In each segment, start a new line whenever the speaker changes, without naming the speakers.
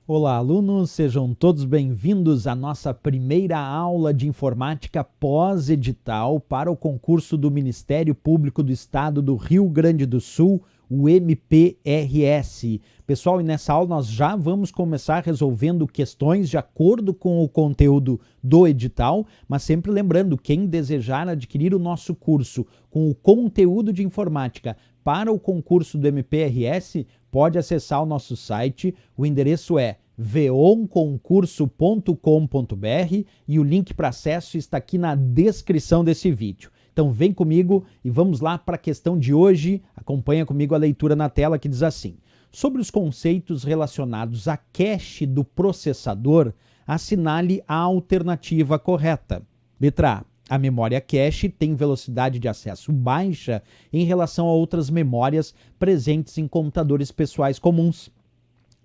Olá, alunos, sejam todos bem-vindos à nossa primeira aula de informática pós-edital para o concurso do Ministério Público do Estado do Rio Grande do Sul, o MPRS. Pessoal, e nessa aula nós já vamos começar resolvendo questões de acordo com o conteúdo do edital, mas sempre lembrando, quem desejar adquirir o nosso curso com o conteúdo de informática para o concurso do MPRS, pode acessar o nosso site, o endereço é veonconcurso.com.br e o link para acesso está aqui na descrição desse vídeo. Então vem comigo e vamos lá para a questão de hoje. Acompanha comigo a leitura na tela que diz assim: sobre os conceitos relacionados à cache do processador, assinale a alternativa correta. Letra A. A memória cache tem velocidade de acesso baixa em relação a outras memórias presentes em computadores pessoais comuns.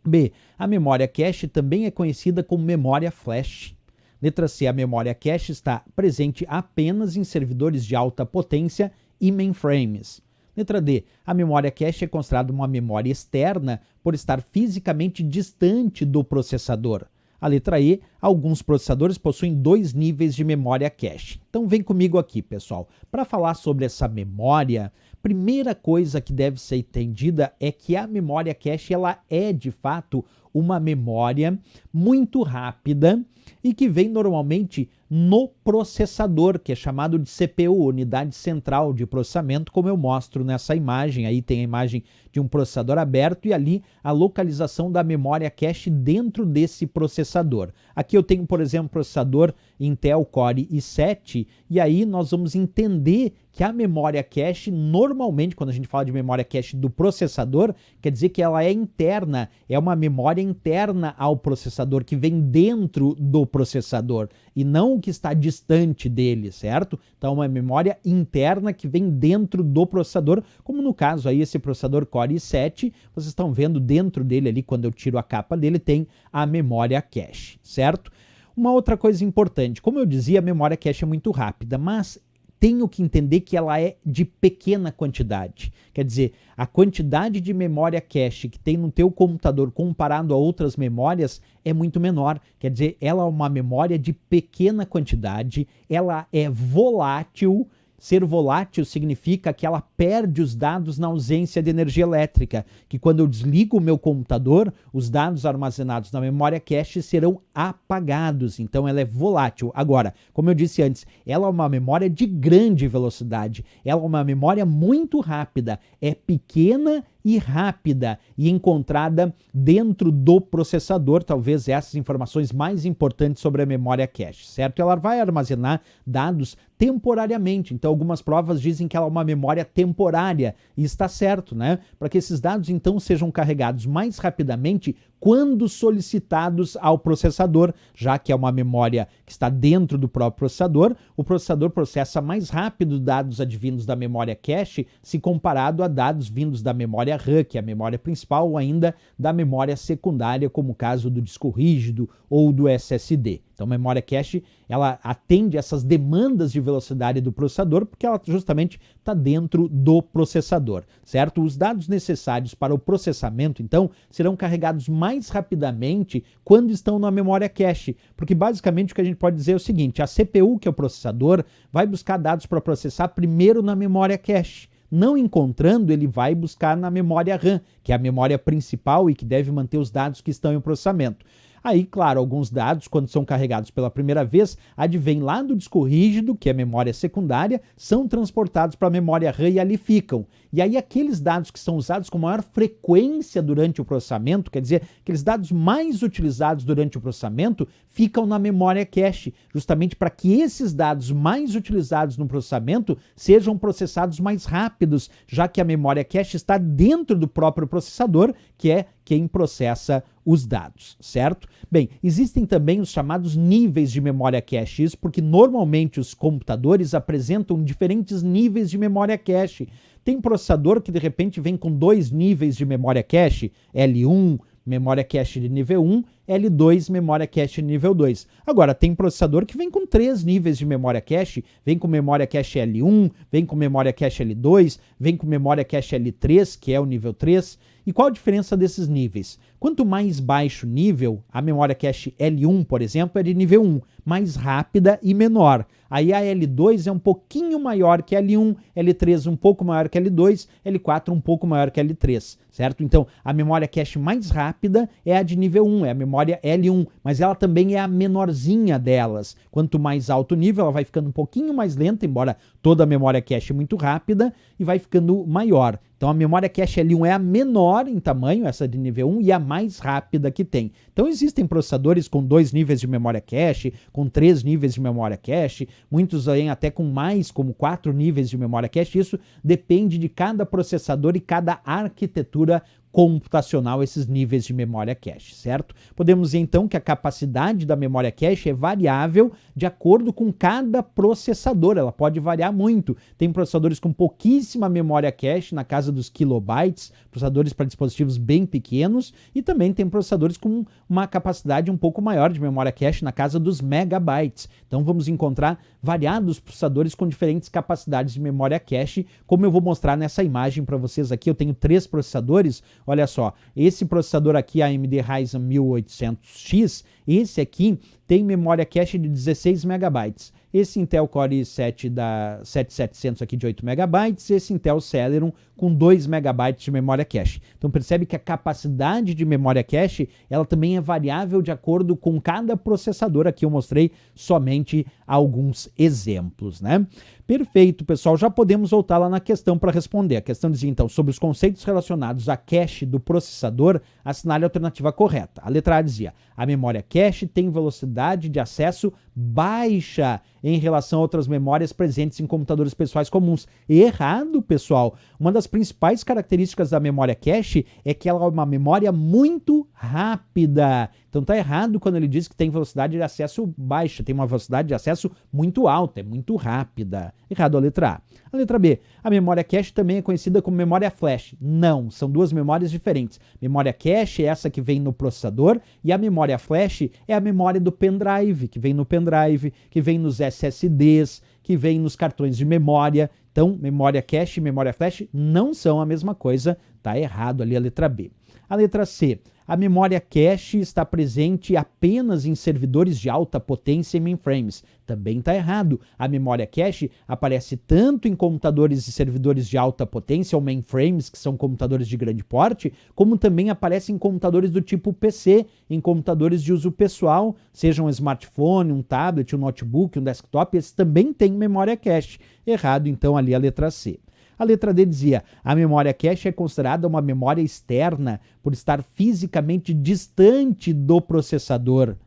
B. A memória cache também é conhecida como memória flash. Letra C. A memória cache está presente apenas em servidores de alta potência e mainframes. Letra D. A memória cache é considerada uma memória externa por estar fisicamente distante do processador. A letra E, alguns processadores possuem 2 níveis de memória cache. Então vem comigo aqui, pessoal. Para falar sobre essa memória, primeira coisa que deve ser entendida é que a memória cache ela é, de fato, uma memória muito rápida e que vem normalmente no processador, que é chamado de CPU, Unidade Central de Processamento, como eu mostro nessa imagem. Aí tem a imagem de um processador aberto e ali a localização da memória cache dentro desse processador. Aqui eu tenho, por exemplo, processador Intel Core i7 e aí nós vamos entender que a memória cache, normalmente, quando a gente fala de memória cache do processador, quer dizer que ela é interna, é uma memória interna ao processador, que vem dentro do processador, e não o que está distante dele, certo? Então, uma memória interna que vem dentro do processador, como no caso aí, esse processador Core i7, vocês estão vendo dentro dele ali, quando eu tiro a capa dele, tem a memória cache, certo? Uma outra coisa importante, como eu dizia, a memória cache é muito rápida, mas tenho que entender que ela é de pequena quantidade. Quer dizer, a quantidade de memória cache que tem no teu computador comparado a outras memórias é muito menor. Quer dizer, ela é uma memória de pequena quantidade, ela é volátil. Ser volátil significa que ela perde os dados na ausência de energia elétrica, que quando eu desligo o meu computador, os dados armazenados na memória cache serão apagados, então ela é volátil. Agora, como eu disse antes, ela é uma memória de grande velocidade, ela é uma memória muito rápida, é pequena e rápida e encontrada dentro do processador, talvez essas informações mais importantes sobre a memória cache, certo? Ela vai armazenar dados temporariamente, então algumas provas dizem que ela é uma memória temporária, e está certo, né? Para que esses dados então sejam carregados mais rapidamente quando solicitados ao processador, já que é uma memória que está dentro do próprio processador, o processador processa mais rápido dados advindos da memória cache se comparado a dados vindos da memória RAM, que é a memória principal, ou ainda da memória secundária, como o caso do disco rígido ou do SSD. Então, a memória cache, ela atende essas demandas de velocidade do processador, porque ela justamente está dentro do processador, certo? Os dados necessários para o processamento, então, serão carregados mais rapidamente quando estão na memória cache, porque basicamente o que a gente pode dizer é o seguinte: a CPU, que é o processador, vai buscar dados para processar primeiro na memória cache. Não encontrando, ele vai buscar na memória RAM, que é a memória principal e que deve manter os dados que estão em processamento. Aí, claro, alguns dados, quando são carregados pela primeira vez, advêm lá do disco rígido, que é a memória secundária, são transportados para a memória RAM e ali ficam. E aí aqueles dados que são usados com maior frequência durante o processamento, quer dizer, aqueles dados mais utilizados durante o processamento, ficam na memória cache, justamente para que esses dados mais utilizados no processamento sejam processados mais rápidos, já que a memória cache está dentro do próprio processador, que é quem processa os dados, certo? Bem, existem também os chamados níveis de memória cache, isso porque normalmente os computadores apresentam diferentes níveis de memória cache. Tem processador que de repente vem com 2 níveis de memória cache, L1, memória cache de nível 1, L2, memória cache de nível 2. Agora, tem processador que vem com 3 níveis de memória cache, vem com memória cache L1, vem com memória cache L2, vem com memória cache L3, que é o nível 3. E qual a diferença desses níveis? Quanto mais baixo o nível, a memória cache L1, por exemplo, é de nível 1, mais rápida e menor. Aí a L2 é um pouquinho maior que a L1, L3 um pouco maior que a L2, L4 um pouco maior que a L3, certo? Então, a memória cache mais rápida é a de nível 1, é a memória L1, mas ela também é a menorzinha delas. Quanto mais alto o nível, ela vai ficando um pouquinho mais lenta, embora toda a memória cache é muito rápida, e vai ficando maior. Então a memória cache L1 é a menor em tamanho, essa de nível 1, e a mais rápida que tem. Então existem processadores com 2 níveis de memória cache, com 3 níveis de memória cache, muitos aí até com mais, como 4 níveis de memória cache. Isso depende de cada processador e cada arquitetura computacional, esses níveis de memória cache, certo? Podemos dizer então que a capacidade da memória cache é variável de acordo com cada processador, ela pode variar muito. Tem processadores com pouquíssima memória cache, na casa dos kilobytes, processadores para dispositivos bem pequenos, e também tem processadores com uma capacidade um pouco maior de memória cache, na casa dos megabytes. Então vamos encontrar variados processadores com diferentes capacidades de memória cache, como eu vou mostrar nessa imagem para vocês aqui. Eu tenho 3 processadores. Olha só, esse processador aqui, AMD Ryzen 1800X, esse aqui tem memória cache de 16 megabytes. Esse Intel Core i7 da 7700 aqui de 8 megabytes, esse Intel Celeron com 2 megabytes de memória cache. Então percebe que a capacidade de memória cache, ela também é variável de acordo com cada processador. Aqui eu mostrei somente alguns exemplos, né? Perfeito, pessoal. Já podemos voltar lá na questão para responder. A questão dizia, então, sobre os conceitos relacionados à cache do processador, assinale a alternativa correta. A letra A dizia, a memória cache tem velocidade de acesso baixa em relação a outras memórias presentes em computadores pessoais comuns. Errado, pessoal. Uma das principais características da memória cache é que ela é uma memória muito rápida. Então tá errado quando ele diz que tem velocidade de acesso baixa, tem uma velocidade de acesso muito alta, é muito rápida. Errado a letra A. A letra B, a memória cache também é conhecida como memória flash. Não, são duas memórias diferentes. Memória cache é essa que vem no processador e a memória flash é a memória do pendrive, que vem no pendrive, que vem nos SSDs, que vem nos cartões de memória. Então, memória cache e memória flash não são a mesma coisa, tá errado ali a letra B. A letra C, a memória cache está presente apenas em servidores de alta potência e mainframes. Também está errado. A memória cache aparece tanto em computadores e servidores de alta potência ou mainframes, que são computadores de grande porte, como também aparece em computadores do tipo PC, em computadores de uso pessoal, seja um smartphone, um tablet, um notebook, um desktop, esses também têm memória cache. Errado, então, ali a letra C. A letra D dizia, a memória cache é considerada uma memória externa por estar fisicamente distante do processador.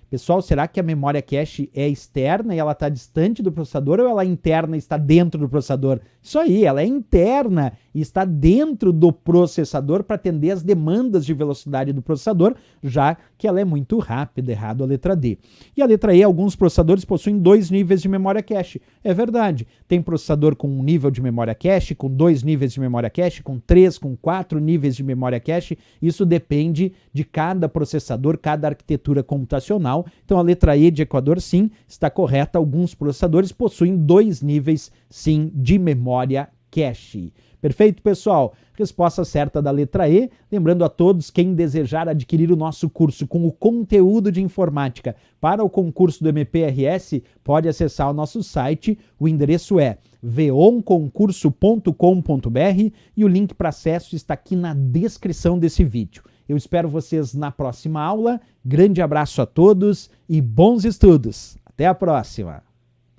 Pessoal, será que a memória cache é externa e ela está distante do processador ou ela é interna e está dentro do processador? Isso aí, ela é interna e está dentro do processador para atender as demandas de velocidade do processador, já que ela é muito rápida. Errado a letra D. E a letra E, alguns processadores possuem 2 níveis de memória cache. É verdade, tem processador com 1 nível de memória cache, com 2 níveis de memória cache, com 3, com 4 níveis de memória cache. Isso depende de cada processador, cada arquitetura computacional. Então a letra E de Equador, sim, está correta. Alguns processadores possuem 2 níveis, sim, de memória cache. Perfeito, pessoal? Resposta certa da letra E. Lembrando a todos, quem desejar adquirir o nosso curso com o conteúdo de informática para o concurso do MPRS, pode acessar o nosso site. O endereço é veonconcurso.com.br e o link para acesso está aqui na descrição desse vídeo. Eu espero vocês na próxima aula. Grande abraço a todos e bons estudos. Até a próxima!